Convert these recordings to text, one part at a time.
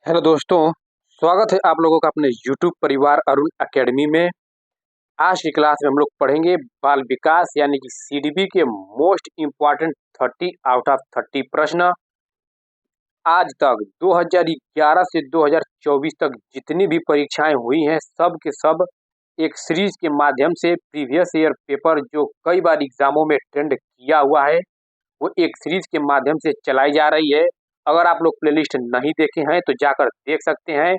Hello दोस्तों, स्वागत है आप लोगों का अपने यूट्यूब परिवार अरुण एकेडमी में। आज की क्लास में हम लोग पढ़ेंगे बाल विकास यानी कि सीडीपी के मोस्ट इम्पॉर्टेंट 30 आउट ऑफ 30 प्रश्न। आज तक 2011 से 2024 तक जितनी भी परीक्षाएं हुई हैं सब के सब एक सीरीज के माध्यम से प्रीवियस ईयर पेपर जो कई बार एग्जामों में ट्रेंड किया हुआ है वो एक सीरीज के माध्यम से चलाई जा रही है। अगर आप लोग प्लेलिस्ट नहीं देखे हैं तो जाकर देख सकते हैं।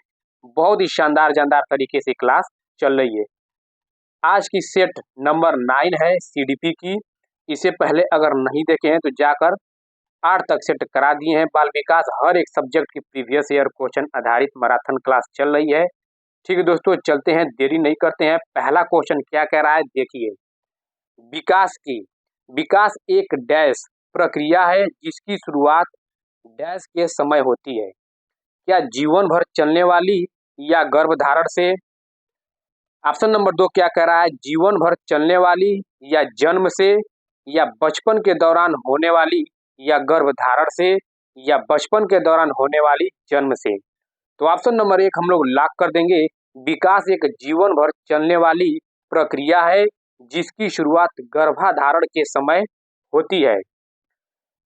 बहुत ही शानदार जानदार तरीके से क्लास चल रही है। आज की सेट नंबर 9 है सीडीपी की। इसे पहले अगर नहीं देखे हैं तो जाकर 8 तक सेट करा दिए हैं। बाल विकास हर एक सब्जेक्ट की प्रीवियस ईयर क्वेश्चन आधारित मैराथन क्लास चल रही है। ठीक है दोस्तों, चलते हैं, देरी नहीं करते हैं। पहला क्वेश्चन क्या कह रहा है देखिए। विकास की विकास एक डैश प्रक्रिया है जिसकी शुरुआत डैश के समय होती है। क्या जीवन भर चलने वाली या गर्भधारण से? ऑप्शन नंबर 2 क्या कह रहा है, जीवन भर चलने वाली या जन्म से या बचपन के दौरान होने वाली या गर्भधारण से या बचपन के दौरान होने वाली जन्म से। तो ऑप्शन नंबर 1 हम लोग लॉक कर देंगे। विकास एक जीवन भर चलने वाली प्रक्रिया है जिसकी शुरुआत गर्भाधारण के समय होती है।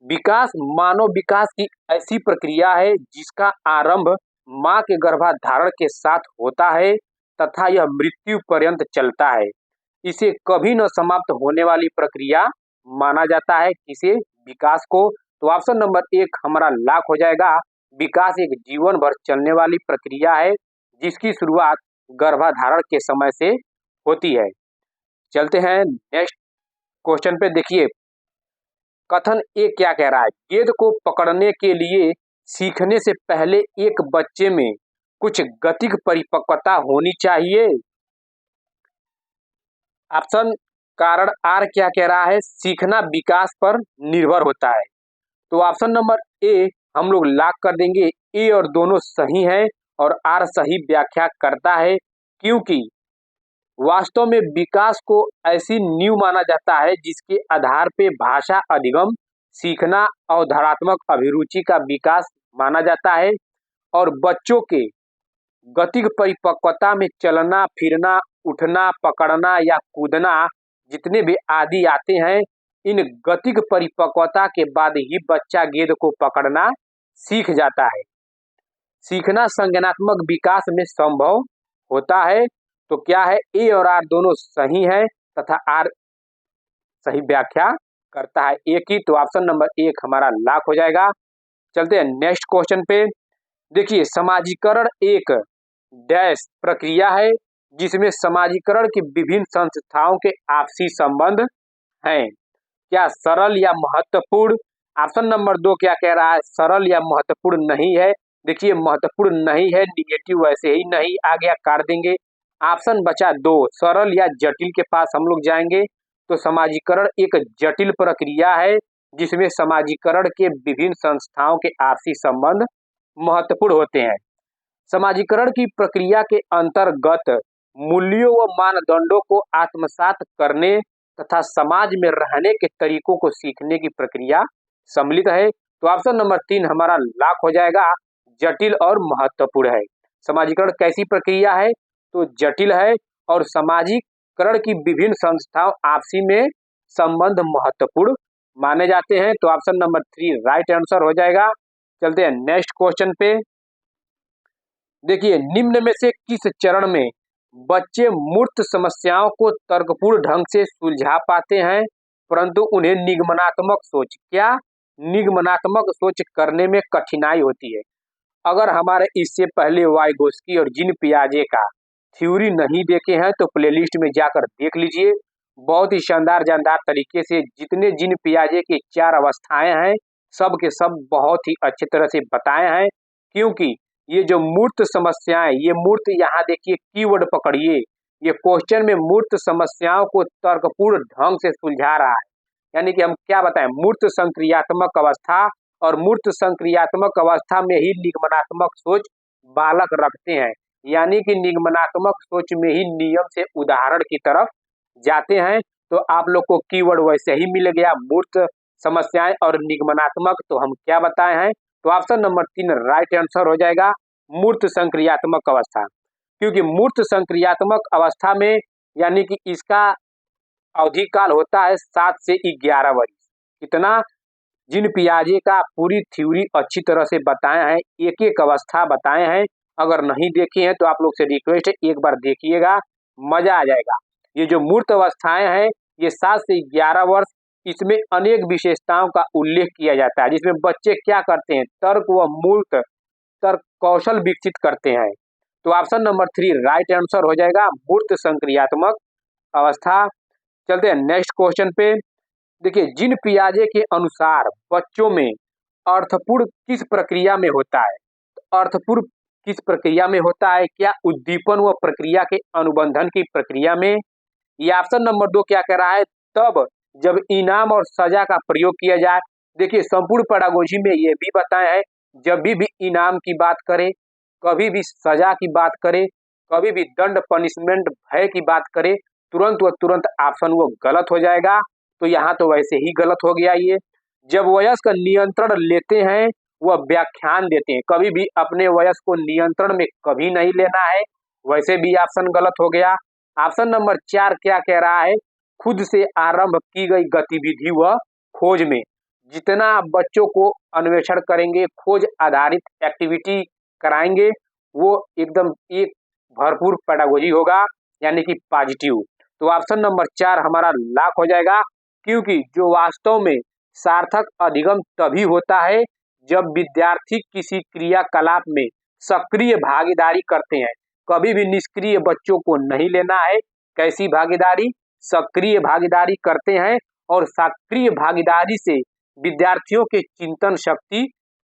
विकास मानव विकास की ऐसी प्रक्रिया है जिसका आरंभ मां के गर्भाधारण के साथ होता है तथा यह मृत्यु पर्यंत चलता है। इसे कभी न समाप्त होने वाली प्रक्रिया माना जाता है। किसे? विकास को। तो ऑप्शन नंबर 1 हमारा लॉक हो जाएगा। विकास एक जीवन भर चलने वाली प्रक्रिया है जिसकी शुरुआत गर्भाधारण के समय से होती है। चलते हैं नेक्स्ट क्वेश्चन पे। देखिए कथन ए क्या कह रहा है, गेंद को पकड़ने के लिए सीखने से पहले एक बच्चे में कुछ गतिक परिपक्वता होनी चाहिए। ऑप्शन कारण आर क्या कह रहा है, सीखना विकास पर निर्भर होता है। तो ऑप्शन नंबर ए हम लोग लॉक कर देंगे। ए और दोनों सही हैं और आर सही व्याख्या करता है, क्योंकि वास्तव में विकास को ऐसी नींव माना जाता है जिसके आधार पे भाषा अधिगम, सीखना, अवधारणात्मक अभिरुचि का विकास माना जाता है। और बच्चों के गतिक परिपक्वता में चलना, फिरना, उठना, पकड़ना या कूदना जितने भी आदि आते हैं, इन गतिक परिपक्वता के बाद ही बच्चा गेंद को पकड़ना सीख जाता है। सीखना संज्ञानात्मक विकास में संभव होता है। तो क्या है, ए और आर दोनों सही है तथा आर सही व्याख्या करता है ए की। तो ऑप्शन नंबर 1 हमारा लॉक हो जाएगा। चलते हैं नेक्स्ट क्वेश्चन पे। देखिए समाजीकरण एक डैश प्रक्रिया है जिसमें समाजीकरण की विभिन्न संस्थाओं के आपसी संबंध हैं। क्या सरल या महत्वपूर्ण? ऑप्शन नंबर 2 क्या कह रहा है, सरल या महत्वपूर्ण नहीं है। देखिए महत्वपूर्ण नहीं है, निगेटिव वैसे ही नहीं आ गया, काट देंगे। ऑप्शन बचा 2, सरल या जटिल के पास हम लोग जाएंगे। तो समाजीकरण एक जटिल प्रक्रिया है जिसमें समाजीकरण के विभिन्न संस्थाओं के आपसी संबंध महत्वपूर्ण होते हैं। समाजीकरण की प्रक्रिया के अंतर्गत मूल्यों व मानदंडों को आत्मसात करने तथा समाज में रहने के तरीकों को सीखने की प्रक्रिया सम्मिलित है। तो ऑप्शन नंबर 3 हमारा लॉक हो जाएगा, जटिल और महत्वपूर्ण है। समाजीकरण कैसी प्रक्रिया है? तो जटिल है और समाजीकरण की विभिन्न संस्थाओं आपसी में संबंध महत्वपूर्ण माने जाते हैं। तो ऑप्शन नंबर 3 राइट आंसर हो जाएगा। चलते हैं नेक्स्ट क्वेश्चन पे। देखिए निम्न में से किस चरण में बच्चे मूर्त समस्याओं को तर्कपूर्ण ढंग से सुलझा पाते हैं परंतु उन्हें निगमनात्मक सोच, क्या निगमनात्मक सोच करने में कठिनाई होती है। अगर हमारे इससे पहले वाइगोस्की और जीन पियाजे का थ्योरी नहीं देखे हैं तो प्लेलिस्ट में जाकर देख लीजिए। बहुत ही शानदार जानदार तरीके से जितने जीन पियाजे की 4 अवस्थाएं हैं सब के सब बहुत ही अच्छी तरह से बताए हैं। क्योंकि ये जो मूर्त समस्याएं, ये मूर्त, यहाँ देखिए कीवर्ड पकड़िए, ये क्वेश्चन में मूर्त समस्याओं को तर्कपूर्ण ढंग से सुलझा रहा है। यानी कि हम क्या बताएं, मूर्त संक्रियात्मक अवस्था, और मूर्त संक्रियात्मक अवस्था में ही निगमनात्मक सोच बालक रखते हैं। यानी कि निगमनात्मक सोच में ही नियम से उदाहरण की तरफ जाते हैं। तो आप लोग को कीवर्ड वैसे ही मिल गया, मूर्त समस्याएं और निगमनात्मक। तो हम क्या बताए हैं, तो ऑप्शन नंबर 3 राइट आंसर हो जाएगा। मूर्त संक्रियात्मक अवस्था, क्योंकि मूर्त संक्रियात्मक अवस्था में यानी कि इसका अवधि काल होता है 7 से 11 वर्ष। कितना? जिन पियाजे का पूरी थ्योरी अच्छी तरह से बताए हैं, एक एक अवस्था बताए हैं। अगर नहीं देखे हैं तो आप लोग से रिक्वेस्ट है एक बार देखिएगा, मजा आ जाएगा। ये जो मूर्त अवस्थाएं हैं ये 7 से 11 वर्ष, इसमें अनेक विशेषताओं का उल्लेख किया जाता है, जिसमें बच्चे क्या करते हैं, तर्क व मूर्त तर्क कौशल विकसित करते हैं। तो ऑप्शन नंबर 3 राइट आंसर हो जाएगा, मूर्त संक्रियात्मक अवस्था। चलते हैं नेक्स्ट क्वेश्चन पे। देखिए, जीन पियाजे के अनुसार बच्चों में अर्थपूर्ण किस प्रक्रिया में होता है? अर्थपूर्ण किस प्रक्रिया में होता है? क्या उद्दीपन व प्रक्रिया के अनुबंधन की प्रक्रिया में? ये ऑप्शन नंबर 2 क्या कह रहा है, तब जब इनाम और सजा का प्रयोग किया जाए। देखिए, संपूर्ण पेडागोजी में ये भी बताया है, जब भी इनाम की बात करें, कभी भी सजा की बात करें, कभी भी दंड पनिशमेंट भय की बात करें, तुरंत व तुरंत ऑप्शन वो गलत हो जाएगा। तो यहाँ तो वैसे ही गलत हो गया ये। जब वयस्क नियंत्रण लेते हैं वह व्याख्यान देते हैं, कभी भी अपने वयस्क को नियंत्रण में कभी नहीं लेना है, वैसे भी ऑप्शन गलत हो गया। ऑप्शन नंबर 4 क्या कह रहा है, खुद से आरंभ की गई गतिविधि व खोज में। जितना आप बच्चों को अन्वेषण करेंगे, खोज आधारित एक्टिविटी कराएंगे, वो एकदम एक भरपूर पेडागोजी होगा, यानी कि पॉजिटिव। तो ऑप्शन नंबर 4 हमारा लॉक हो जाएगा, क्योंकि जो वास्तव में सार्थक अधिगम तभी होता है जब विद्यार्थी किसी क्रियाकलाप में सक्रिय भागीदारी करते हैं। कभी भी निष्क्रिय बच्चों को नहीं लेना है। कैसी भागीदारी? सक्रिय भागीदारी करते हैं, और सक्रिय भागीदारी से विद्यार्थियों के चिंतन शक्ति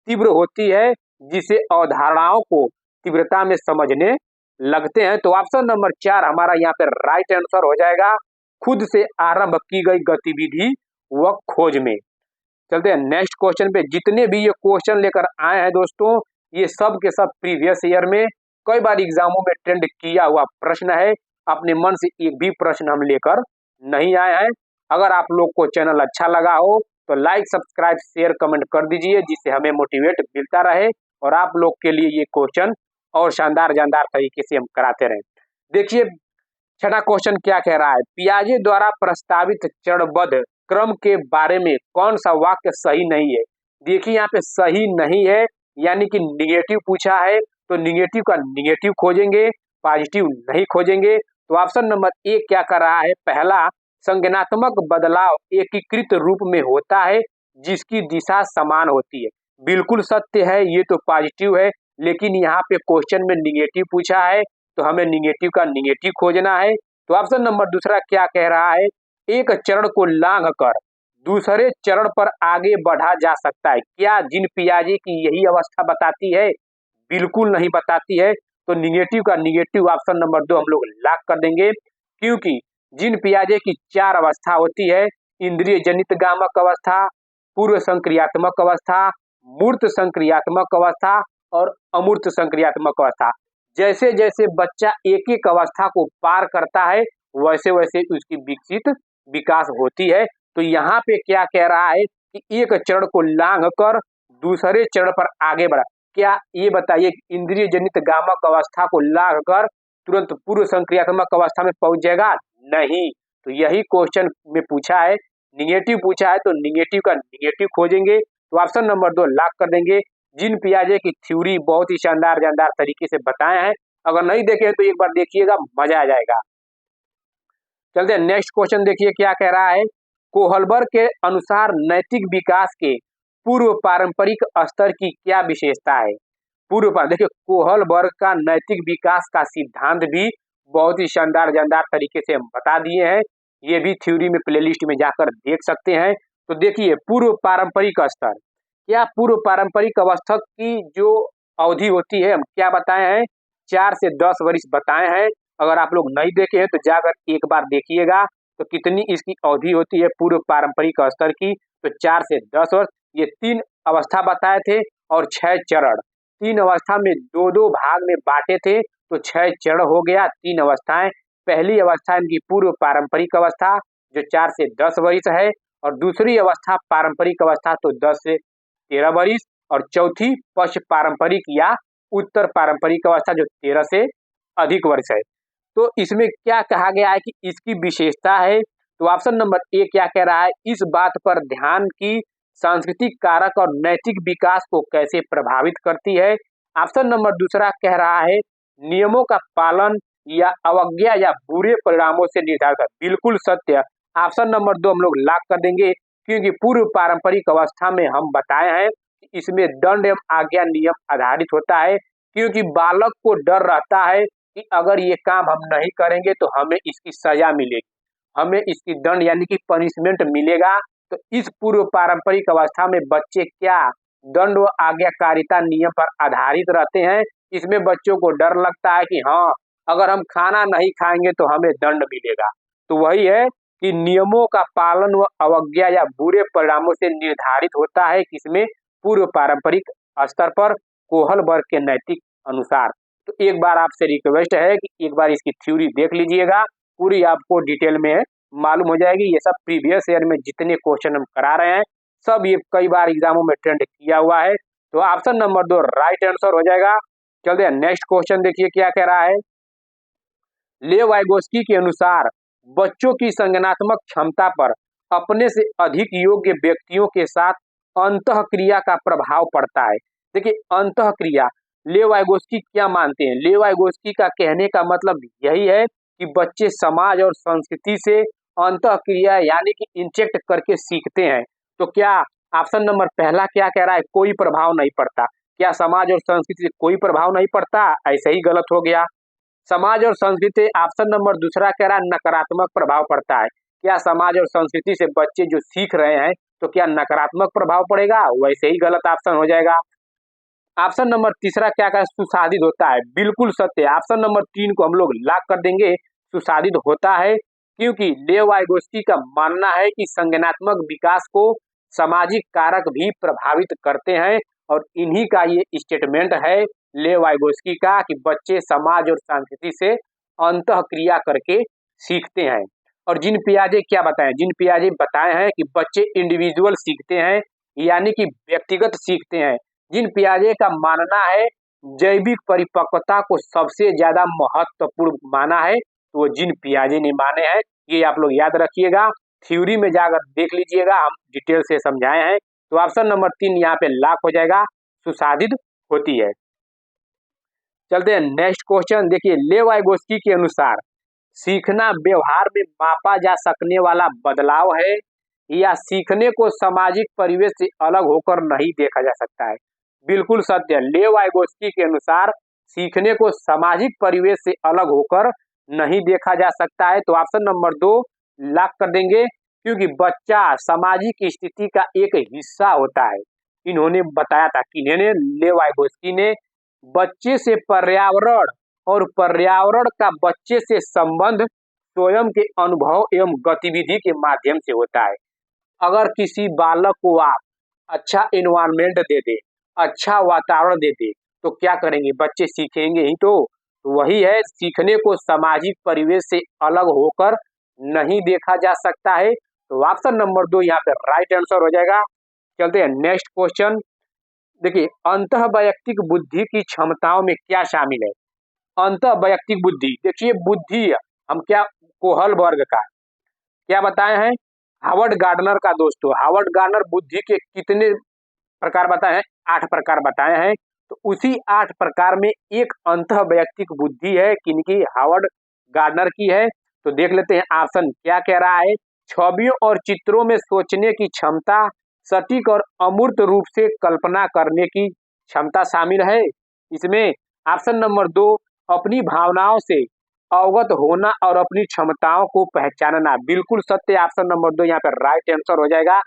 तीव्र होती है, जिसे अवधारणाओं को तीव्रता में समझने लगते हैं। तो ऑप्शन नंबर 4 हमारा यहाँ पे राइट आंसर हो जाएगा, खुद से आरंभ की गई गतिविधि व खोज में। चलते हैं नेक्स्ट क्वेश्चन पे। जितने भी ये क्वेश्चन लेकर आए हैं दोस्तों, ये सब के सब प्रीवियस ईयर में कई बार एग्जामों में ट्रेंड किया हुआ प्रश्न है। अपने मन से एक भी प्रश्न हम लेकर नहीं आए हैं। अगर आप लोग को चैनल अच्छा लगा हो तो लाइक, सब्सक्राइब, शेयर, कमेंट कर दीजिए, जिससे हमें मोटिवेट मिलता रहे और आप लोग के लिए ये क्वेश्चन और शानदार तरीके से हम कराते रहें। देखिए, छठा क्वेश्चन क्या कह रहा है, पियाजे द्वारा प्रस्तावित चरणबद्ध क्रम के बारे में कौन सा वाक्य सही नहीं है? देखिए, यहाँ पे सही नहीं है, यानी कि निगेटिव पूछा है, तो निगेटिव का निगेटिव खोजेंगे, पॉजिटिव नहीं खोजेंगे। तो ऑप्शन नंबर 1 क्या कर रहा है, पहला, संज्ञानात्मक बदलाव एकीकृत रूप में होता है जिसकी दिशा समान होती है। बिल्कुल सत्य है, ये तो पॉजिटिव है, लेकिन यहाँ पे क्वेश्चन में निगेटिव पूछा है, तो हमें निगेटिव का निगेटिव खोजना है। तो ऑप्शन नंबर दूसरा क्या कह रहा है, एक चरण को लांघ कर दूसरे चरण पर आगे बढ़ा जा सकता है। क्या जीन पियाजे की यही अवस्था बताती है? बिल्कुल नहीं बताती है। तो निगेटिव का निगेटिव ऑप्शन नंबर 2 हम लोग लॉक कर देंगे, क्योंकि जीन पियाजे की 4 अवस्था होती है, इंद्रिय जनित गामक अवस्था, पूर्व संक्रियात्मक अवस्था, मूर्त संक्रियात्मक अवस्था और अमूर्त संक्रियात्मक अवस्था। जैसे जैसे बच्चा एक एक अवस्था को पार करता है, वैसे वैसे उसकी विकास होती है। तो यहाँ पे क्या कह रहा है कि एक चरण को लांघ कर दूसरे चरण पर आगे बढ़ा। क्या ये बताइए, इंद्रिय जनित गामक अवस्था को लांघ कर तुरंत पूर्व संक्रियात्मक अवस्था में पहुंच जाएगा? नहीं। तो यही क्वेश्चन में पूछा है, निगेटिव पूछा है, तो निगेटिव का निगेटिव खोजेंगे। तो ऑप्शन नंबर 2 लॉक कर देंगे। जीन पियाजे की थ्योरी बहुत ही शानदार तरीके से बताए हैं, अगर नहीं देखे तो एक बार देखिएगा, मजा आ जाएगा। चलते हैं नेक्स्ट क्वेश्चन, देखिए क्या कह रहा है, कोहलबर्ग के अनुसार नैतिक विकास के पूर्व पारंपरिक स्तर की क्या विशेषता है? देखिए, कोहलबर्ग का नैतिक विकास का सिद्धांत भी बहुत ही शानदार तरीके से हम बता दिए हैं, ये भी थ्योरी में प्लेलिस्ट में जाकर देख सकते हैं। तो देखिए, पूर्व पारंपरिक स्तर, क्या पूर्व पारंपरिक अवस्था की जो अवधि होती है, हम क्या बताए हैं, 4 से 10 वर्ष बताए हैं। अगर आप लोग नहीं देखे हैं तो जाकर एक बार देखिएगा, तो कितनी इसकी अवधि होती है पूर्व पारंपरिक स्तर की, तो 4 से 10 वर्ष। ये 3 अवस्था बताए थे और 6 चरण, 3 अवस्था में 2-2 भाग में बांटे थे, तो 6 चरण हो गया, 3 अवस्थाएं। पहली अवस्था इनकी पूर्व पारंपरिक अवस्था जो 4 से 10 वर्ष है, और दूसरी अवस्था पारंपरिक अवस्था तो 10 से 13 वर्ष, और चौथी पश्च पारंपरिक या उत्तर पारंपरिक अवस्था जो 13 से अधिक वर्ष है। तो इसमें क्या कहा गया है कि इसकी विशेषता है, तो ऑप्शन नंबर ए क्या कह रहा है, इस बात पर ध्यान की सांस्कृतिक कारक और नैतिक विकास को कैसे प्रभावित करती है। ऑप्शन नंबर दूसरा कह रहा है नियमों का पालन या अवज्ञा या बुरे परिणामों से निर्धारित है। बिल्कुल सत्य, ऑप्शन नंबर 2 हम लोग लॉक कर देंगे, क्योंकि पूर्व पारंपरिक अवस्था में हम बताए हैं कि इसमें दंड एवं आज्ञा नियम आधारित होता है, क्योंकि बालक को डर रहता है कि अगर ये काम हम नहीं करेंगे तो हमें इसकी सजा मिलेगी, हमें इसकी दंड यानी कि पनिशमेंट मिलेगा। तो इस पूर्व पारंपरिक अवस्था में बच्चे क्या दंड व आज्ञाकारिता नियम पर आधारित रहते हैं। इसमें बच्चों को डर लगता है कि हाँ, अगर हम खाना नहीं खाएंगे तो हमें दंड मिलेगा। तो वही है कि नियमों का पालन व अवज्ञा या बुरे परिणामों से निर्धारित होता है किसमें, पूर्व पारंपरिक स्तर पर कोहल वर्ग के नैतिक अनुसार। तो एक बार आपसे रिक्वेस्ट है कि एक बार इसकी थ्योरी देख लीजिएगा, पूरी आपको डिटेल में मालूम हो जाएगी। ये सब प्रीवियस ईयर में जितने क्वेश्चन हम करा रहे हैं सब ये कई बार एग्जामों में ट्रेंड किया हुआ है। तो ऑप्शन नंबर 2 राइट आंसर हो जाएगा। चलते हैं नेक्स्ट क्वेश्चन, देखिए क्या कह रहा है। लेव वाइगोस्की के अनुसार बच्चों की संज्ञानात्मक क्षमता पर अपने से अधिक योग्य व्यक्तियों के साथ अंतःक्रिया का प्रभाव पड़ता है। देखिए अंतःक्रिया, लेव वाइगोस्की क्या मानते हैं, लेव वाइगोस्की का कहने का मतलब यही है कि बच्चे समाज और संस्कृति से अंतःक्रिया यानी कि इंजेक्ट करके सीखते हैं। तो क्या ऑप्शन नंबर पहला क्या कह रहा है, कोई प्रभाव नहीं पड़ता। क्या समाज और संस्कृति से कोई प्रभाव नहीं पड़ता, ऐसे ही गलत हो गया। समाज और संस्कृति, ऑप्शन नंबर दूसरा कह रहा है नकारात्मक प्रभाव पड़ता है। क्या समाज और संस्कृति से बच्चे जो सीख रहे हैं तो क्या नकारात्मक प्रभाव पड़ेगा, वैसे ही गलत ऑप्शन हो जाएगा। ऑप्शन नंबर तीसरा क्या कहा, सुसाधित होता है। बिल्कुल सत्य, ऑप्शन नंबर 3 को हम लोग लॉक कर देंगे, सुसाधित होता है, क्योंकि लेव वाइगोस्की का मानना है कि संज्ञानात्मक विकास को सामाजिक कारक भी प्रभावित करते हैं, और इन्हीं का ये स्टेटमेंट है लेव वाइगोस्की का कि बच्चे समाज और संस्कृति से अंतःक्रिया करके सीखते हैं। और जिन पियाजे क्या बताएं, जिन पियाजे बताए हैं कि बच्चे इंडिविजुअल सीखते हैं यानी कि व्यक्तिगत सीखते हैं। जिन पियाजे का मानना है जैविक परिपक्वता को सबसे ज्यादा महत्वपूर्ण माना है, तो वो जिन पियाजे ने माने हैं, ये आप लोग याद रखिएगा, थ्योरी में जाकर देख लीजिएगा, हम डिटेल से समझाए हैं। तो ऑप्शन नंबर 3 यहाँ पे लॉक हो जाएगा, सुसाधित होती है। चलते हैं नेक्स्ट क्वेश्चन, देखिए लेव वाइगोस्की के अनुसार सीखना व्यवहार में मापा जा सकने वाला बदलाव है या सीखने को सामाजिक परिवेश से अलग होकर नहीं देखा जा सकता है। बिल्कुल सत्य, लेव वाइगोस्की के अनुसार सीखने को सामाजिक परिवेश से अलग होकर नहीं देखा जा सकता है। तो ऑप्शन नंबर 2 लॉक कर देंगे, क्योंकि बच्चा सामाजिक स्थिति का एक हिस्सा होता है। इन्होंने बताया था कि लेव वाइगोस्की ने बच्चे से पर्यावरण और पर्यावरण का बच्चे से संबंध स्वयं के अनुभव एवं गतिविधि के माध्यम से होता है। अगर किसी बालक को आप अच्छा एनवायरनमेंट दे दे, अच्छा वातावरण दे दे, तो क्या करेंगे, बच्चे सीखेंगे ही। तो वही है, सीखने को सामाजिक परिवेश से अलग होकर नहीं देखा जा सकता है। तो ऑप्शन नंबर 2 यहाँ पे राइट आंसर हो जाएगा। चलते हैं नेक्स्ट क्वेश्चन, देखिए अंतःवैयक्तिक बुद्धि की क्षमताओं में क्या शामिल है। अंतःवैयक्तिक बुद्धि, देखिए बुद्धि हम क्या कोहल वर्ग का क्या बताए हैं, हार्वर्ड गार्डनर का। दोस्तों हार्वर्ड गार्डनर बुद्धि के कितने प्रकार बताए हैं, 8 प्रकार बताए हैं। तो उसी 8 प्रकार में एक अंतःवैयक्तिक बुद्धि है, किनकी, हार्वर्ड गार्डनर की है। तो देख लेते हैं ऑप्शन क्या कह रहा है, छवियों और चित्रों में सोचने की क्षमता, सटीक और अमूर्त रूप से कल्पना करने की क्षमता शामिल है इसमें। ऑप्शन नंबर 2 अपनी भावनाओं से अवगत होना और अपनी क्षमताओं को पहचानना। बिल्कुल सत्य, ऑप्शन नंबर 2 यहाँ पर राइट आंसर हो जाएगा,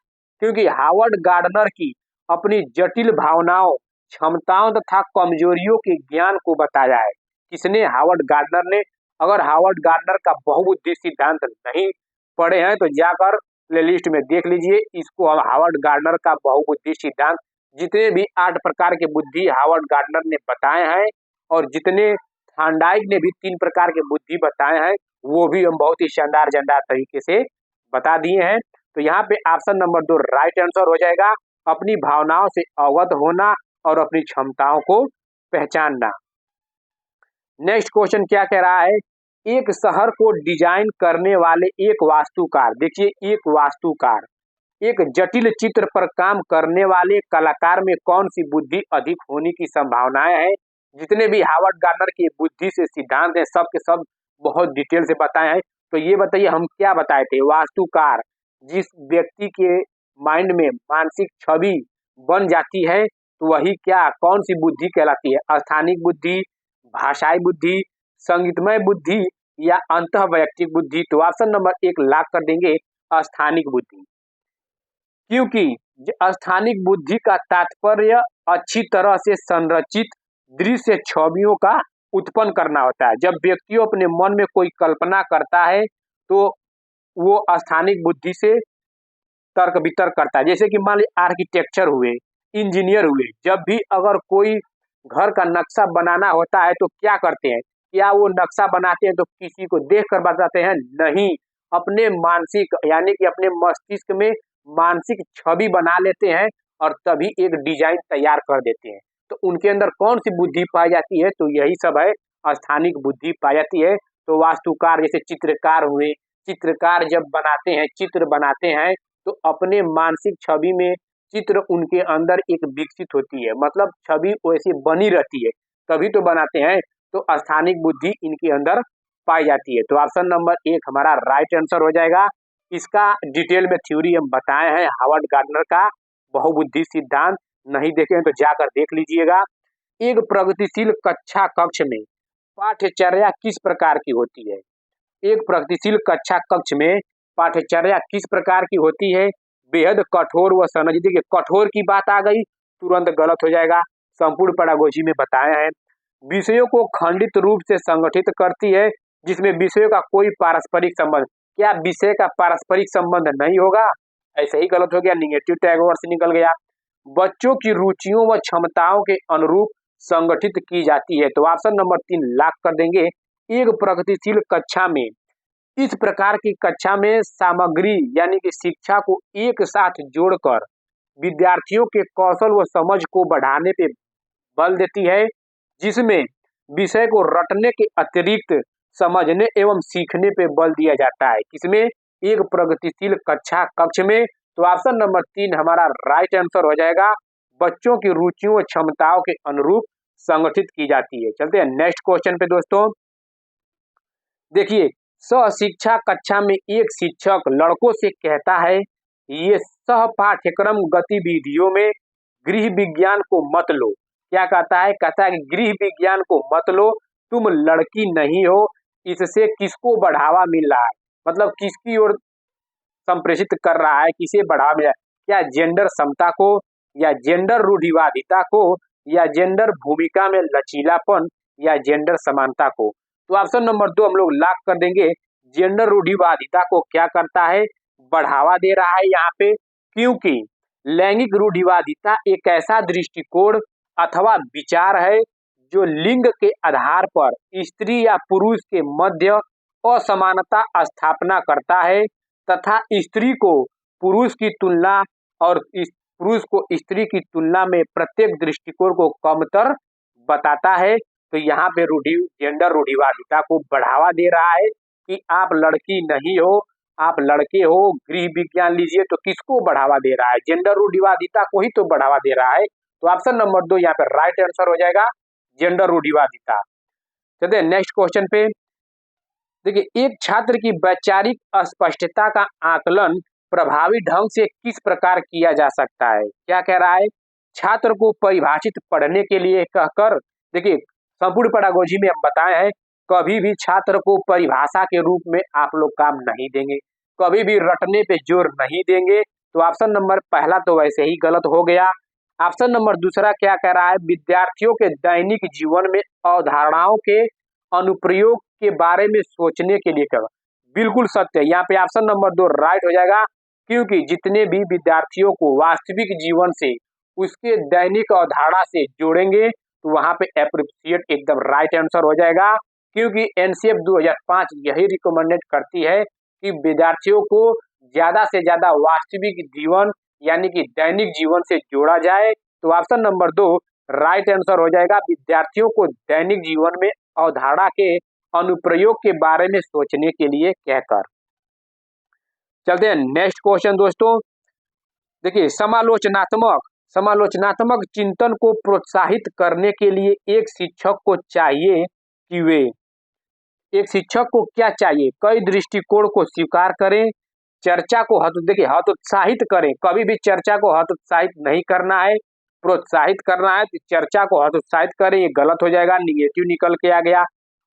क्योंकि हार्वर्ड गार्डनर की अपनी जटिल भावनाओं, क्षमताओं तथा कमजोरियों के ज्ञान को बताया है। किसने, हार्वर्ड गार्डनर ने। अगर हार्वर्ड गार्डनर का बहुबुद्धि सिद्धांत नहीं पढ़े हैं तो जाकर प्लेलिस्ट में देख लीजिए, इसको हार्वर्ड गार्डनर का बहुबुद्धि सिद्धांत, जितने भी 8 प्रकार के बुद्धि हार्वर्ड गार्डनर ने बताए हैं, और जितने थॉर्नडाइक ने भी 3 प्रकार के बुद्धि बताए हैं, वो भी हम बहुत ही शानदार तरीके से बता दिए हैं। तो यहाँ पे ऑप्शन नंबर 2 राइट आंसर हो जाएगा, अपनी भावनाओं से अवगत होना और अपनी क्षमताओं को पहचानना। नेक्स्ट क्वेश्चन क्या कह रहा है, एक शहर को डिजाइन करने वाले एक वास्तुकार, देखिए एक वास्तुकार, एक जटिल चित्र पर काम करने वाले कलाकार में कौन सी बुद्धि अधिक होने की संभावनाएं हैं। जितने भी हार्वर्ड गार्डनर की बुद्धि से सिद्धांत हैं सब के सब बहुत डिटेल से बताए हैं। तो ये बताइए हम क्या बताए थे, वास्तुकार जिस व्यक्ति के माइंड में मानसिक छवि बन जाती है तो वही क्या कौन सी बुद्धि कहलाती है, स्थानिक बुद्धि, भाषाई बुद्धि, संगीतमय बुद्धि या अंतः वैयक्तिक बुद्धि। तो ऑप्शन नंबर 1 लॉक कर देंगे, स्थानिक बुद्धि। क्योंकि स्थानिक बुद्धि का तात्पर्य अच्छी तरह से संरचित दृश्य छवियों का उत्पन्न करना होता है। जब व्यक्ति अपने मन में कोई कल्पना करता है तो वो स्थानिक बुद्धि से तर्क वितर्क करता है। जैसे कि मान लीजिए आर्किटेक्चर हुए, इंजीनियर हुए, जब भी अगर कोई घर का नक्शा बनाना होता है तो क्या करते हैं, क्या वो नक्शा बनाते हैं तो किसी को देख कर बताते हैं, नहीं, अपने मानसिक यानी कि अपने मस्तिष्क में मानसिक छवि बना लेते हैं और तभी एक डिजाइन तैयार कर देते हैं। तो उनके अंदर कौन सी बुद्धि पाई जाती है, तो यही सब है, स्थानिक बुद्धि पाई जाती है। तो वास्तुकार जैसे चित्रकार हुए, चित्रकार जब बनाते हैं, चित्र बनाते हैं तो अपने मानसिक छवि में चित्र उनके अंदर एक विकसित होती है, मतलब छवि वैसे बनी रहती है, तभी तो बनाते हैं। तो स्थानिक बुद्धि इनके अंदर पाई जाती है। तो ऑप्शन नंबर 1 हमारा राइट आंसर हो जाएगा। इसका डिटेल में थ्योरी हम बताए हैं, हार्वर्ड गार्डनर का बहुबुद्धि सिद्धांत, नहीं देखे तो जाकर देख लीजिएगा। एक प्रगतिशील कक्षा कक्ष में पाठ्यचर्या किस प्रकार की होती है, एक प्रगतिशील कक्षा कक्ष में पाठ्यचर्या किस प्रकार की होती है, बेहद कठोर व संरचित। देखिए कठोर की बात आ गई तुरंत गलत हो जाएगा, संपूर्ण पेडागोजी में बताया है। विषयों को खंडित रूप से संगठित करती है जिसमें विषयों का कोई पारस्परिक संबंध, क्या विषय का पारस्परिक संबंध नहीं होगा, ऐसे ही गलत हो गया, निगेटिव टैग वर्ड से निकल गया। बच्चों की रुचियों व क्षमताओं के अनुरूप संगठित की जाती है। तो ऑप्शन नंबर 3 लॉक कर देंगे। एक प्रगतिशील कक्षा में, इस प्रकार की कक्षा में सामग्री यानी कि शिक्षा को एक साथ जोड़कर विद्यार्थियों के कौशल व समझ को बढ़ाने पे बल देती है, जिसमें विषय को रटने के अतिरिक्त समझने एवं सीखने पे बल दिया जाता है। किसमें, एक प्रगतिशील कक्षा कक्ष में। तो ऑप्शन नंबर 3 हमारा राइट आंसर हो जाएगा, बच्चों की रुचियों व क्षमताओं के अनुरूप संगठित की जाती है। चलते हैं नेक्स्ट क्वेश्चन पे दोस्तों। देखिए सह शिक्षा कक्षा में एक शिक्षक लड़कों से कहता है, ये सह पाठ्यक्रम गतिविधियों में गृह विज्ञान को मत लो। क्या कहता है, कहता है कि गृह विज्ञान को मत लो, तुम लड़की नहीं हो, इससे किसको बढ़ावा मिल रहा है, मतलब किसकी ओर संप्रेषित कर रहा है, किसे बढ़ावा मिल रहा है, क्या जेंडर समता को या जेंडर रूढ़िवादिता को या जेंडर भूमिका में लचीलापन या जेंडर समानता को। तो ऑप्शन नंबर 2 हम लोग लॉक कर देंगे, जेंडर रूढ़िवादिता को क्या करता है, बढ़ावा दे रहा है यहाँ पे, क्योंकि लैंगिक रूढ़िवादिता एक ऐसा दृष्टिकोण अथवा विचार है जो लिंग के आधार पर स्त्री या पुरुष के मध्य असमानता स्थापना करता है तथा स्त्री को पुरुष की तुलना और पुरुष को स्त्री की तुलना में प्रत्येक दृष्टिकोण को कमतर बताता है। तो यहाँ पे जेंडर रूढ़िवादिता को बढ़ावा दे रहा है कि आप लड़की नहीं हो, आप लड़के हो, गृह विज्ञान लीजिए, तो किसको बढ़ावा दे रहा है, जेंडर रूढ़िवादिता को ही तो बढ़ावा दे रहा है। तो ऑप्शन नंबर 2 यहाँ पे राइट आंसर हो जाएगा, जेंडर रूढ़िवादिता। चलिए नेक्स्ट क्वेश्चन पे। देखिए एक छात्र की वैचारिक अस्पष्टता का आकलन प्रभावी ढंग से किस प्रकार किया जा सकता है। क्या कह रहा है, छात्र को परिभाषित पढ़ने के लिए कहकर, देखिए संपूर्ण पेडागोजी में हम बताए हैं कभी भी छात्र को परिभाषा के रूप में आप लोग काम नहीं देंगे, कभी भी रटने पे जोर नहीं देंगे। तो ऑप्शन नंबर पहला तो वैसे ही गलत हो गया। ऑप्शन नंबर दूसरा क्या कह रहा है, विद्यार्थियों के दैनिक जीवन में अवधारणाओं के अनुप्रयोग के बारे में सोचने के लिए कहा, बिल्कुल सत्य, यहाँ पे ऑप्शन नंबर 2 राइट हो जाएगा, क्योंकि जितने भी विद्यार्थियों को वास्तविक जीवन से उसके दैनिक अवधारणा से जोड़ेंगे तो वहां पे एप्रोप्रिएट एकदम राइट आंसर हो जाएगा, क्योंकि एनसीएफ 2005 यही रिकमेंडेड करती है कि विद्यार्थियों को ज्यादा से ज्यादा वास्तविक जीवन यानी कि दैनिक जीवन से जोड़ा जाए। तो ऑप्शन नंबर 2 राइट आंसर हो जाएगा विद्यार्थियों को दैनिक जीवन में अवधारणा के अनुप्रयोग के बारे में सोचने के लिए कहकर। चलते हैं नेक्स्ट क्वेश्चन दोस्तों। देखिए, समालोचनात्मक चिंतन को प्रोत्साहित करने के लिए एक शिक्षक को चाहिए कि वे एक शिक्षक को क्या चाहिए? कई दृष्टिकोण को स्वीकार करें, चर्चा को हतोत्साहित करें। कभी भी चर्चा को हतोत्साहित नहीं करना है, प्रोत्साहित करना है। तो चर्चा को हतोत्साहित करें, ये गलत हो जाएगा, निगेटिव निकल के आ गया।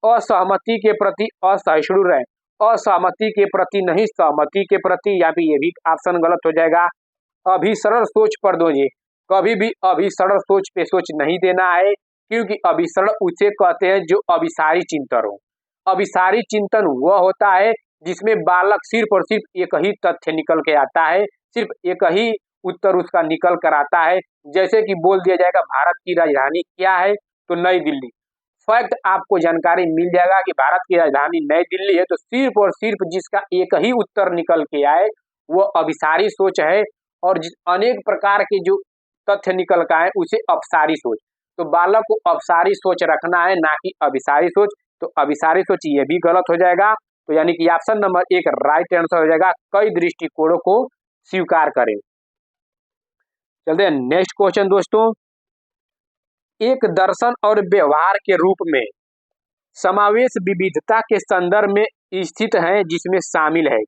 असहमति के प्रति असहिष्णु रहें, असहमति के प्रति नहीं, सहमति के प्रति, या फिर ये भी ऑप्शन गलत हो जाएगा। अभिसरण सोच पर दोगे, कभी भी अभिसरण सोच पे सोच नहीं देना है, क्योंकि अभिसरण उसे कहते हैं जो अभिसारी चिंतन हो। अभिसारी चिंतन वह होता है जिसमें बालक सिर्फ और सिर्फ एक ही तथ्य निकल के आता है, सिर्फ एक ही उत्तर उसका निकल कर आता है। जैसे कि बोल दिया जाएगा भारत की राजधानी क्या है, तो नई दिल्ली। फैक्ट आपको जानकारी मिल जाएगा कि भारत की राजधानी नई दिल्ली है, तो सिर्फ और सिर्फ जिसका एक ही उत्तर निकल के आए वो अभिसारी सोच है, और अनेक प्रकार के जो तथ्य निकल का है उसे अपसारी सोच। तो बालक को अपसारी सोच रखना है, ना कि अभिसारी सोच। तो अभिसारी सोच ये भी गलत हो जाएगा। तो यानी कि ऑप्शन नंबर 1 राइट आंसर हो जाएगा, कई दृष्टिकोणों को स्वीकार करें। चलते हैं नेक्स्ट क्वेश्चन दोस्तों। एक दर्शन और व्यवहार के रूप में समावेश विविधता के संदर्भ में स्थित है, जिसमें शामिल है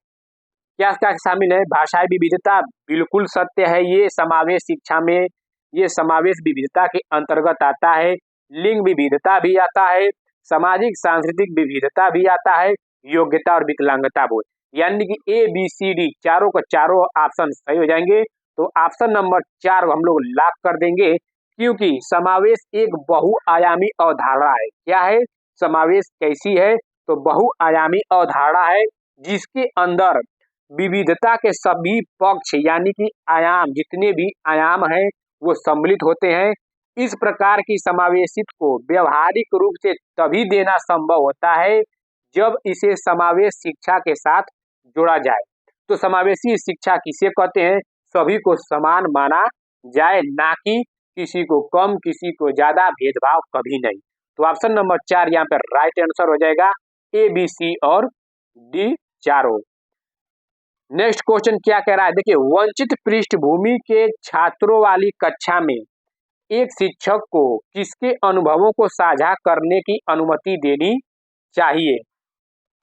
क्या क्या शामिल है? भाषाई विविधता, बिल्कुल सत्य है, ये समावेश शिक्षा में ये समावेश विविधता के अंतर्गत आता है। लिंग विविधता भी आता है, सामाजिक सांस्कृतिक विविधता भी आता है, योग्यता और विकलांगता बोध। यानी कि ABCD चारों का चारों ऑप्शन सही हो जाएंगे। तो ऑप्शन नंबर 4 हम लोग लॉक कर देंगे, क्योंकि समावेश एक बहुआयामी अवधारणा है। क्या है? समावेश कैसी है? तो बहुआयामी अवधारणा है, जिसके अंदर विविधता के सभी पक्ष यानी कि आयाम, जितने भी आयाम हैं वो सम्मिलित होते हैं। इस प्रकार की समावेशित को व्यवहारिक रूप से तभी देना संभव होता है जब इसे समावेश शिक्षा के साथ जोड़ा जाए। तो समावेशी शिक्षा किसे कहते हैं? सभी को समान माना जाए, ना कि किसी को कम किसी को ज्यादा, भेदभाव कभी नहीं। तो ऑप्शन नंबर 4 यहाँ पर राइट आंसर हो जाएगा, ABC और D चारों। नेक्स्ट क्वेश्चन क्या कह रहा है? देखिए, वंचित पृष्ठभूमि के छात्रों वाली कक्षा में एक शिक्षक को किसके अनुभवों को साझा करने की अनुमति देनी चाहिए?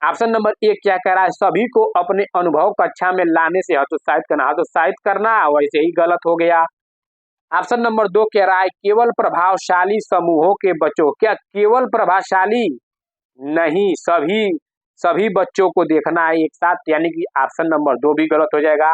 ऑप्शन नंबर 1 क्या कह रहा है? सभी को अपने अनुभव कक्षा में लाने से हतोत्साहित करना। हतोत्साहित करना वैसे ही गलत हो गया। ऑप्शन नंबर 2 कह रहा है केवल प्रभावशाली समूहों के बच्चों। क्या केवल प्रभावशाली? नहीं, सभी बच्चों को देखना है एक साथ, यानी कि ऑप्शन नंबर 2 भी गलत हो जाएगा।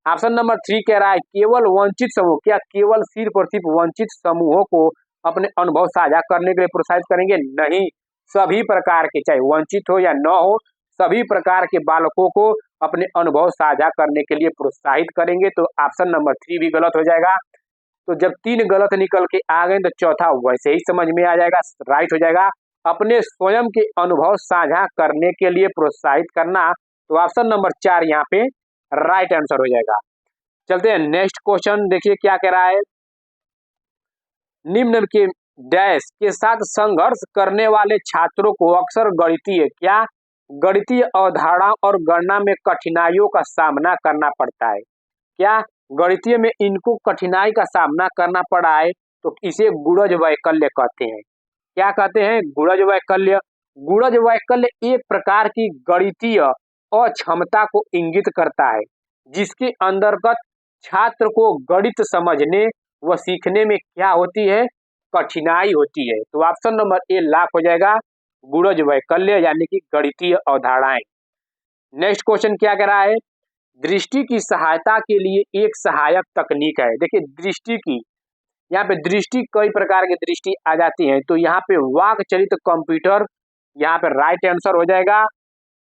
ऑप्शन नंबर 3 कह रहा है केवल वंचित समूह। क्या केवल सिर्फ और सिर्फ वंचित समूहों को अपने अनुभव साझा करने के लिए प्रोत्साहित करेंगे? नहीं, सभी प्रकार के, चाहे वंचित हो या न हो, सभी प्रकार के बालकों को अपने अनुभव साझा करने के लिए प्रोत्साहित करेंगे। तो ऑप्शन नंबर 3 भी गलत हो जाएगा। तो जब 3 गलत निकल के आ गए तो चौथा वैसे ही समझ में आ जाएगा, राइट हो जाएगा, अपने स्वयं के अनुभव साझा करने के लिए प्रोत्साहित करना। तो ऑप्शन नंबर 4 यहाँ पे राइट आंसर हो जाएगा। चलते हैं नेक्स्ट क्वेश्चन, देखिए क्या कह रहा है। निम्न के डैश के साथ संघर्ष करने वाले छात्रों को अक्सर गणितीय अवधारणा और गणना में कठिनाइयों का सामना करना पड़ता है। क्या गणितीय में इनको कठिनाई का सामना करना पड़ा है? तो इसे गुणज वैकल्य कहते हैं। क्या कहते हैं? गुणज वैकल्य। गुणज वैकल्य एक प्रकार की गणितीय अक्षमता को इंगित करता है, जिसके अंतर्गत छात्र को गणित समझने व सीखने में क्या होती है? कठिनाई होती है। तो ऑप्शन नंबर ए लॉक हो जाएगा, गुणज वैकल्य यानी कि गणितीय अवधारणाएं। नेक्स्ट क्वेश्चन क्या कह रहा है? दृष्टि की सहायता के लिए एक सहायक तकनीक है। देखिए, दृष्टि की, यहाँ पे दृष्टि कई प्रकार की दृष्टि आ जाती है। तो यहाँ पे वाक चलित कंप्यूटर यहाँ पे राइट आंसर हो जाएगा।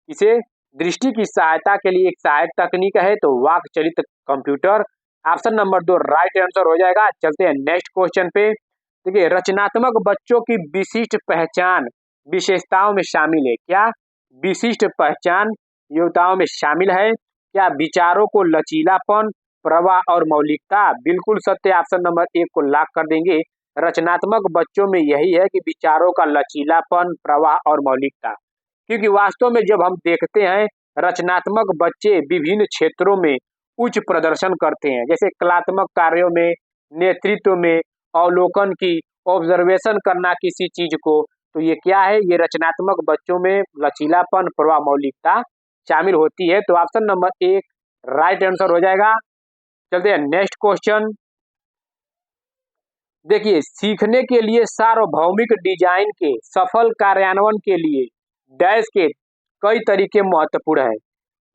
इसे दृष्टि की सहायता के लिए एक सहायक तकनीक है, तो वाक चलित computer. Option number 2 right answer हो जाएगा। चलते हैं नेक्स्ट क्वेश्चन पे। देखिए, रचनात्मक बच्चों की विशिष्ट पहचान विशेषताओं में शामिल है। क्या विशिष्ट पहचान योग्यताओं में शामिल है? क्या विचारों को लचीलापन, प्रवाह और मौलिकता? बिल्कुल सत्य, ऑप्शन नंबर 1 को लॉक कर देंगे, रचनात्मक बच्चों में यही है कि विचारों का लचीलापन, प्रवाह और मौलिकता। क्योंकि वास्तव में जब हम देखते हैं रचनात्मक बच्चे विभिन्न क्षेत्रों में उच्च प्रदर्शन करते हैं, जैसे कलात्मक कार्यों में, नेतृत्व में, अवलोकन की, ऑब्जर्वेशन करना किसी चीज को, तो ये क्या है, ये रचनात्मक बच्चों में लचीलापन, प्रवाह, मौलिकता शामिल होती है। तो ऑप्शन नंबर एक राइट आंसर हो जाएगा। चलते हैं नेक्स्ट क्वेश्चन। देखिए, सीखने के लिए सार्वभौमिक डिजाइन के सफल कार्यान्वयन के लिए डैश के कई तरीके महत्वपूर्ण है।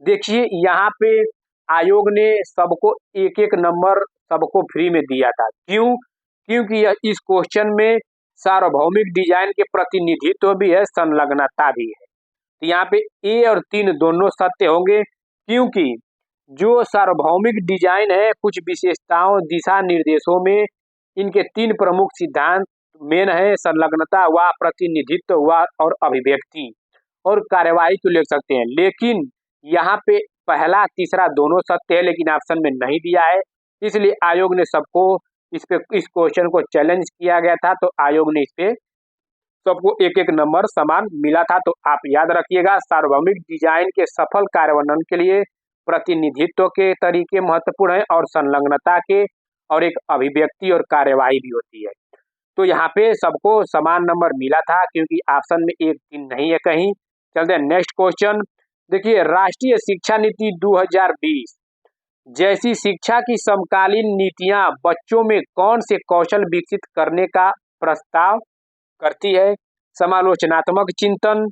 देखिए यहाँ पे आयोग ने सबको एक एक नंबर सबको फ्री में दिया था। क्यों? क्योंकि यह इस क्वेश्चन में सार्वभौमिक डिजाइन के प्रतिनिधित्व भी है, संलग्नता भी है। तो यहाँ पे ए और 3 दोनों सत्य होंगे, क्योंकि जो सार्वभौमिक डिजाइन है कुछ विशेषताओं, दिशा निर्देशों में इनके 3 प्रमुख सिद्धांत मेन है, संलग्नता हुआ, प्रतिनिधित्व हुआ और अभिव्यक्ति और कार्यवाही को ले सकते हैं। लेकिन यहाँ पे पहला तीसरा दोनों सत्य है, लेकिन ऑप्शन में नहीं दिया है, इसलिए आयोग ने सबको इस क्वेश्चन को चैलेंज किया गया था, तो आयोग ने इस पे सबको एक एक नंबर समान मिला था। तो आप याद रखिएगा, सार्वभौमिक डिजाइन के सफल कार्यान्वयन के लिए प्रतिनिधित्व के तरीके महत्वपूर्ण है और संलग्नता के, और एक अभिव्यक्ति और कार्यवाही भी होती है। तो यहाँ पे सबको समान नंबर मिला था, क्योंकि ऑप्शन में 1 3 नहीं है कहीं। चलते हैं नेक्स्ट क्वेश्चन। देखिए, राष्ट्रीय शिक्षा नीति 2020 जैसी शिक्षा की समकालीन नीतियां बच्चों में कौन से कौशल विकसित करने का प्रस्ताव करती है? समालोचनात्मक चिंतन,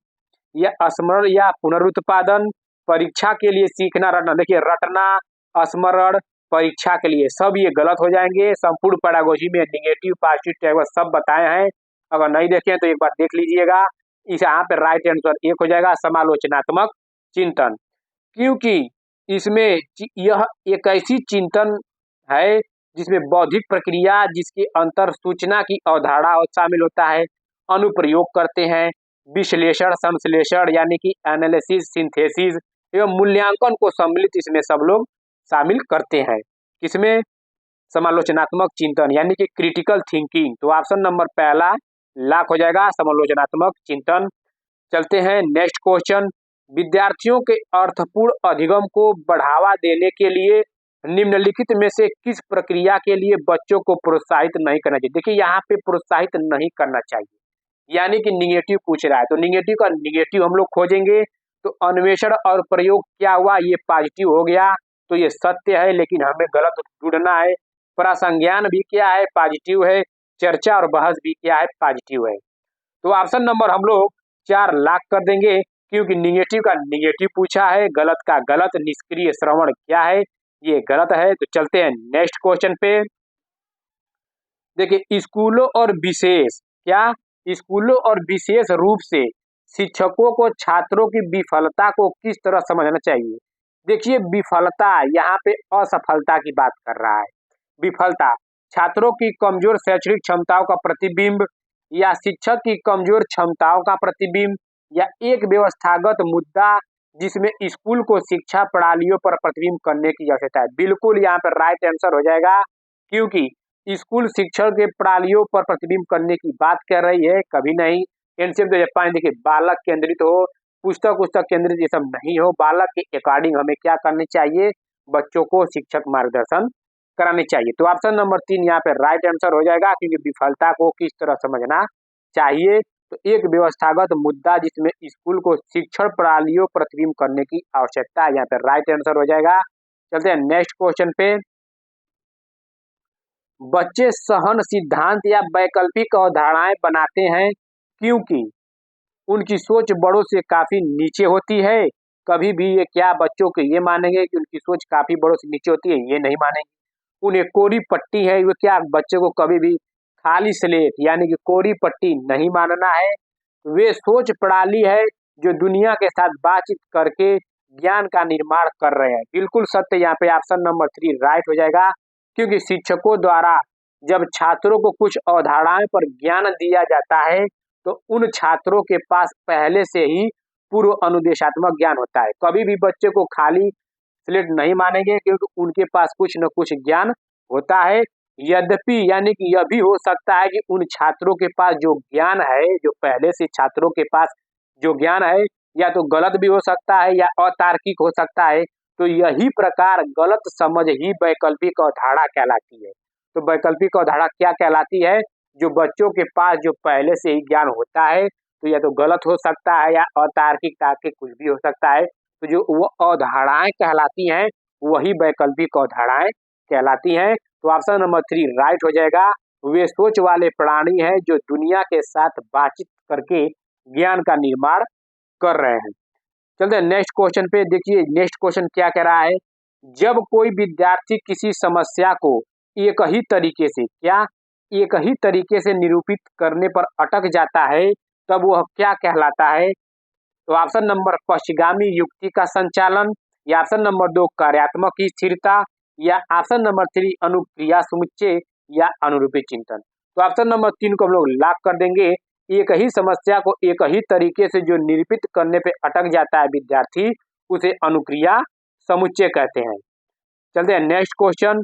या स्मरण या पुनरुत्पादन, परीक्षा के लिए सीखना रटना। देखिए, रटना, स्मरण, परीक्षा के लिए, सब ये गलत हो जाएंगे। संपूर्ण पेडागोजी में निगेटिव, पॉजिटिव टैग सब बताए हैं, अगर नहीं देखे तो एक बार देख लीजिएगा। इस यहाँ पे राइट आंसर एक हो जाएगा, समालोचनात्मक चिंतन। क्योंकि इसमें यह एक ऐसी चिंतन है जिसमें बौद्धिक प्रक्रिया, जिसके अंतर सूचना की अवधारणा शामिल होता है, अनुप्रयोग करते हैं, विश्लेषण, संश्लेषण यानी कि एनालिसिस, सिंथेसिस एवं मूल्यांकन को सम्मिलित इसमें सब लोग शामिल करते हैं। किसमें? समालोचनात्मक चिंतन यानी कि क्रिटिकल थिंकिंग। तो ऑप्शन नंबर पहला लॉक हो जाएगा, समालोचनात्मक चिंतन। चलते हैं नेक्स्ट क्वेश्चन। विद्यार्थियों के अर्थपूर्ण अधिगम को बढ़ावा देने के लिए निम्नलिखित में से किस प्रक्रिया के लिए बच्चों को प्रोत्साहित नहीं करना चाहिए? देखिए, यहाँ पे प्रोत्साहित नहीं करना चाहिए यानी कि निगेटिव पूछ रहा है, तो निगेटिव का निगेटिव हम लोग खोजेंगे। तो अन्वेषण और प्रयोग क्या हुआ, ये पॉजिटिव हो गया, तो ये सत्य है, लेकिन हमें गलत ढूंढना है। प्रासंज्ञान भी क्या है, पॉजिटिव है। चर्चा और बहस भी क्या है, पॉजिटिव है। तो ऑप्शन नंबर हम लोग 4 लॉक कर देंगे, क्योंकि निगेटिव का निगेटिव पूछा है, गलत का गलत। निष्क्रिय श्रवण क्या है, ये गलत है। तो चलते हैं नेक्स्ट क्वेश्चन पे। देखिए, स्कूलों और विशेष रूप से शिक्षकों को छात्रों की विफलता को किस तरह समझना चाहिए? देखिए, विफलता यहाँ पे असफलता की बात कर रहा है। विफलता छात्रों की कमजोर शैक्षणिक क्षमताओं का प्रतिबिंब, या शिक्षक की कमजोर क्षमताओं का प्रतिबिंब, या एक व्यवस्थागत मुद्दा जिसमें स्कूल को शिक्षा प्रणालियों पर प्रतिबिंब करने की आवश्यकता है। बिल्कुल यहाँ पर राइट आंसर हो जाएगा, क्योंकि स्कूल शिक्षण के प्रणालियों पर प्रतिबिंब करने की बात कर रही है, कभी नहीं। एनसीएम 2005 देखिए, बालक केंद्रित हो, पुस्तक केंद्रित ये सब नहीं हो। बालक के अकॉर्डिंग हमें क्या करनी चाहिए, बच्चों को शिक्षक मार्गदर्शन करानी चाहिए। तो ऑप्शन नंबर 3 यहाँ पे राइट आंसर हो जाएगा, क्योंकि विफलता को किस तरह समझना चाहिए, तो एक व्यवस्थागत मुद्दा जिसमें स्कूल को शिक्षण प्रणालियों प्रतिबिंब करने की आवश्यकता है, यहाँ पे राइट आंसर हो जाएगा। चलते हैं नेक्स्ट क्वेश्चन पे। बच्चे सहन सिद्धांत या वैकल्पिक अवधारणाएं बनाते हैं क्योंकि उनकी सोच बड़ों से काफी नीचे होती है। कभी भी ये क्या बच्चों को ये मानेंगे कि उनकी सोच काफी बड़ों से नीचे होती है? ये नहीं मानेंगे। उन्हें कोरी पट्टी है, वो क्या बच्चे को कभी भी खाली स्लेट यानी कि कोरी पट्टी नहीं मानना है। वे सोच प्रणाली है जो दुनिया के साथ बातचीत करके ज्ञान का निर्माण कर रहे हैं। बिल्कुल सत्य, यहाँ पे ऑप्शन नंबर 3 राइट हो जाएगा, क्योंकि शिक्षकों द्वारा जब छात्रों को कुछ अवधारणाओं पर ज्ञान दिया जाता है तो उन छात्रों के पास पहले से ही पूर्व अनुदेशात्मक ज्ञान होता है। कभी भी बच्चे को खाली स्लेट नहीं मानेंगे, क्योंकि उनके पास कुछ न कुछ ज्ञान होता है। यद्यपि यानी कि यह भी हो सकता है कि उन छात्रों के पास जो ज्ञान है, जो पहले से छात्रों के पास जो ज्ञान है, या तो गलत भी हो सकता है या अतार्किक हो सकता है। तो यही प्रकार गलत समझ ही वैकल्पिक अवधारणा कहलाती है। तो वैकल्पिक अवधारणा क्या कहलाती है? जो बच्चों के पास जो पहले से ही ज्ञान होता है, तो या तो गलत हो सकता है या अतार्किक तार्किक कुछ भी हो सकता है। तो जो वो अवधारणाएं कहलाती हैं, वही वैकल्पिक अवधारणाएं कहलाती हैं। तो ऑप्शन नंबर 3 राइट हो जाएगा। वे सोच वाले प्राणी हैं जो दुनिया के साथ बातचीत करके ज्ञान का निर्माण कर रहे हैं। चलते हैं नेक्स्ट क्वेश्चन पे। देखिए नेक्स्ट क्वेश्चन क्या कह रहा है? जब कोई विद्यार्थी किसी समस्या को एक ही तरीके से एक ही तरीके से निरूपित करने पर अटक जाता है, तब वह क्या कहलाता है? तो ऑप्शन नंबर पश्चिगामी युक्ति का संचालन, या ऑप्शन नंबर 2 कार्यात्मक स्थिरता, या ऑप्शन नंबर 3 अनुक्रिया समुच्चय, या अनुरूपी चिंतन। तो ऑप्शन नंबर 3 को हम लोग लॉक कर देंगे। एक ही समस्या को एक ही तरीके से जो निरूपित करने पे अटक जाता है विद्यार्थी, उसे अनुक्रिया समुच्चय कहते हैं। चलते हैं नेक्स्ट क्वेश्चन।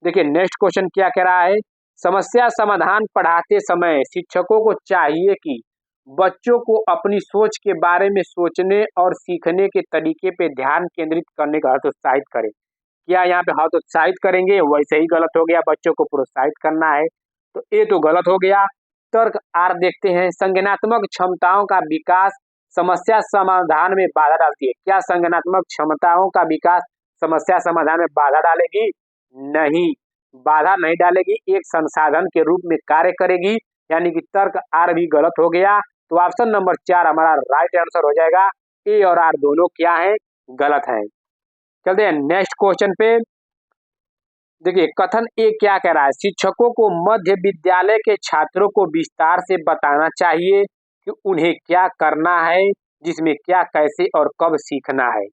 देखिए नेक्स्ट क्वेश्चन क्या कह रहा है? समस्या समाधान पढ़ाते समय शिक्षकों को चाहिए कि बच्चों को अपनी सोच के बारे में सोचने और सीखने के तरीके पे ध्यान केंद्रित करने का हतोत्साहित करें। क्या यहाँ पे हतोत्साहित करेंगे? वैसे ही गलत हो गया, बच्चों को प्रोत्साहित करना है, तो ये तो गलत हो गया। तर्क आर देखते हैं। संज्ञानात्मक क्षमताओं का विकास समस्या समाधान में बाधा डालती है। क्या संज्ञानात्मक क्षमताओं का विकास समस्या समाधान में बाधा डालेगी? नहीं, बाधा नहीं डालेगी, एक संसाधन के रूप में कार्य करेगी। यानी कि तर्क आर भी गलत हो गया। तो ऑप्शन नंबर 4 हमारा राइट आंसर हो जाएगा। ए और आर दोनों क्या है? गलत है। चलते हैं नेक्स्ट क्वेश्चन पे। देखिए कथन ए क्या कह रहा है? शिक्षकों को मध्य विद्यालय के छात्रों को विस्तार से बताना चाहिए कि उन्हें क्या करना है, जिसमें क्या, कैसे और कब सीखना है।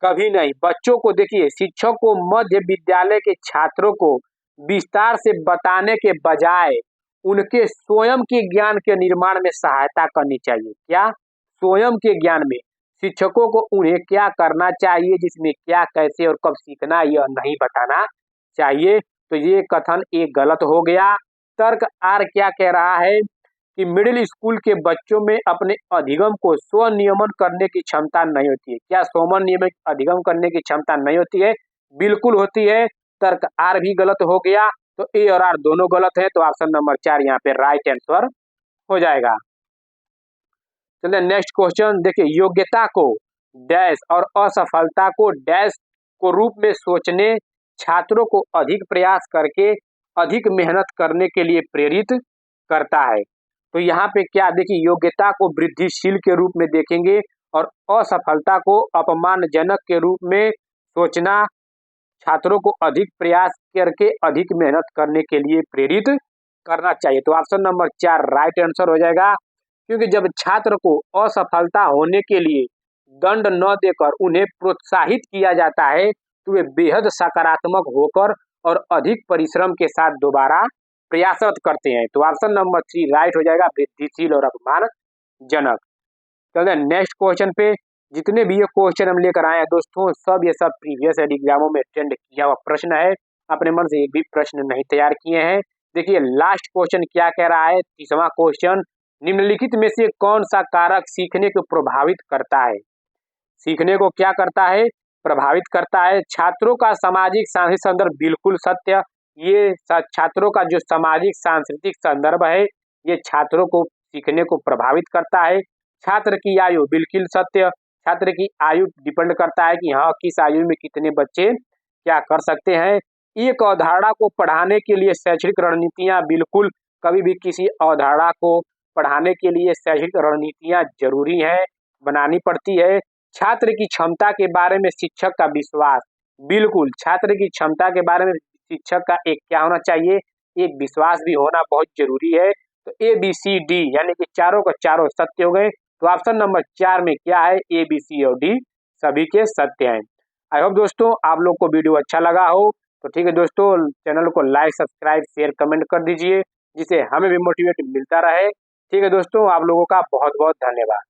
कभी नहीं। बच्चों को देखिए, शिक्षक को मध्य विद्यालय के छात्रों को विस्तार से बताने के बजाय उनके स्वयं के ज्ञान के निर्माण में सहायता करनी चाहिए। क्या? स्वयं के ज्ञान में शिक्षकों को उन्हें क्या करना चाहिए, जिसमें क्या, कैसे और कब सीखना, यह नहीं बताना चाहिए। तो ये कथन एक गलत हो गया। तर्क आर क्या कह रहा है कि मिडिल स्कूल के बच्चों में अपने अधिगम को स्वनियमन करने की क्षमता नहीं होती है। क्या स्वनियमित अधिगम करने की क्षमता नहीं होती है? बिल्कुल होती है। तर्क आर भी गलत हो गया। तो ए और आर दोनों गलत है। तो ऑप्शन नंबर 4 यहाँ पे राइट आंसर हो जाएगा। चलिए नेक्स्ट क्वेश्चन। देखिए योग्यता को डैश और असफलता को डैश को रूप में सोचने, छात्रों को अधिक प्रयास करके अधिक मेहनत करने के लिए प्रेरित करता है। तो यहाँ पे क्या देखिए, योग्यता को वृद्धिशील के रूप में देखेंगे और असफलता को अपमानजनक के रूप में सोचना, छात्रों को अधिक प्रयास करके अधिक मेहनत करने के लिए प्रेरित करना चाहिए। तो ऑप्शन नंबर 4 राइट आंसर हो जाएगा। क्योंकि जब छात्र को असफलता होने के लिए दंड न देकर उन्हें प्रोत्साहित किया जाता है, तो वे बेहद सकारात्मक होकर और अधिक परिश्रम के साथ दोबारा प्रयासरत करते हैं। तो ऑप्शन नंबर 3 राइट हो जाएगा, वृद्धिशील और अपमानजनक। चलते हैं नेक्स्ट क्वेश्चन पे। जितने भी ये क्वेश्चन हम लेकर आए हैं दोस्तों, सब ये सब प्रीवियस एग्जामों में अटेंड किया हुआ प्रश्न है। अपने मन से एक भी प्रश्न नहीं तैयार किए हैं। देखिए लास्ट क्वेश्चन क्या कह रहा है? 30वां क्वेश्चन। निम्नलिखित में से कौन सा कारक सीखने को प्रभावित करता है? सीखने को क्या करता है? प्रभावित करता है। छात्रों का सामाजिक सांस्कृतिक संदर्भ, बिल्कुल सत्य। ये छात्रों का जो सामाजिक सांस्कृतिक संदर्भ है, ये छात्रों को सीखने को प्रभावित करता है। छात्र की आयु, बिल्कुल सत्य। छात्र की आयु डिपेंड करता है कि हाँ किस आयु में कितने बच्चे क्या कर सकते हैं। एक अवधारणा को पढ़ाने के लिए शैक्षणिक रणनीतियाँ, बिल्कुल कभी भी किसी अवधारणा को पढ़ाने के लिए शैक्षणिक रणनीतियाँ जरूरी है, बनानी पड़ती है। छात्र की क्षमता के बारे में शिक्षक का विश्वास, बिल्कुल छात्र की क्षमता के बारे में शिक्षक का एक क्या होना चाहिए? एक विश्वास भी होना बहुत जरूरी है। तो ए बी सी डी यानी कि चारों का चारों सत्य हो गए। तो ऑप्शन नंबर 4 में क्या है? ए बी सी और डी सभी के सत्य हैं। आई होप दोस्तों आप लोग को वीडियो अच्छा लगा हो। तो ठीक है दोस्तों, चैनल को लाइक, सब्सक्राइब, शेयर, कमेंट कर दीजिए, जिससे हमें भी मोटिवेट मिलता रहे। ठीक है दोस्तों, आप लोगों का बहुत बहुत धन्यवाद।